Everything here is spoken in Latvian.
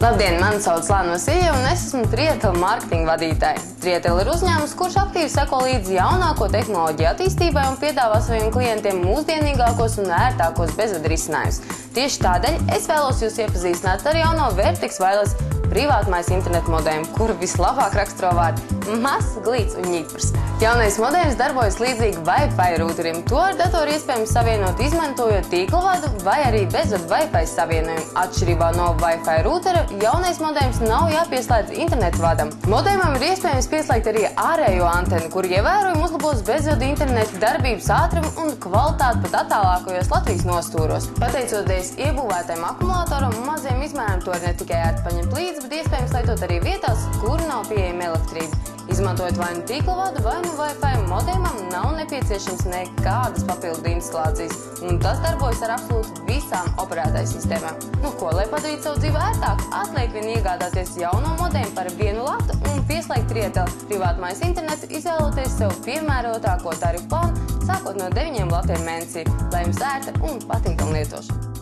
Labdien, mani sauc Lāno Sija un es esmu Trietel marketinga vadītāja. Trietel ir uzņēmums, kurš aktīvi seko līdzi jaunāko tehnoloģiju attīstībai un piedāvā saviem klientiem mūsdienīgākos un ērtākos bezvadu risinājumus. Tieši tādēļ es vēlos jūs iepazīstināt ar jauno Vertex Wireless privātmais internetu modēmu, kuru vislabāk raksturo vārdi mazs, glīts un ņiprs. Jaunais modems darbojas līdzīgi Wi-Fi rūterim. To ar datoru iespējams savienot izmantojot tīkla vadu vai arī bezvadu Wi-Fi savienojumu. Atšķirībā no Wi-Fi rūtera, jaunais modems nav jāpieslēdz internetu vadam. Modemam ir iespējams pieslēgt arī ārējo antenu, kur ievērojami uzlabos bezvadu internetu darbības ātrumu un kvalitāti pat attālākajos Latvijas nostūros. Pateicoties iebūvētajam akumulātoram un maziem izmēram, to ir ne tikai ērti paņemt līdzi, bet iespējams lietot arī vietās, kur nav pieejama elektrība. Izmantojot vai nu tīkla vadu, vai nu Wi-Fi modemam, nav nepieciešams nekādas papildu instalācijas, un tas darbojas ar absolūti visām operētāju sistēmām. Lai padarītu savu dzīvi ērtāku, atliek vien iegādāties jauno modemu par vienu latu un pieslēgt Trietel privātmais internetu, izvēloties sev piemērotāko tarifu plānu, sākot no 9 latiem mēnesī, lai jums ērta un patīkama lietošana.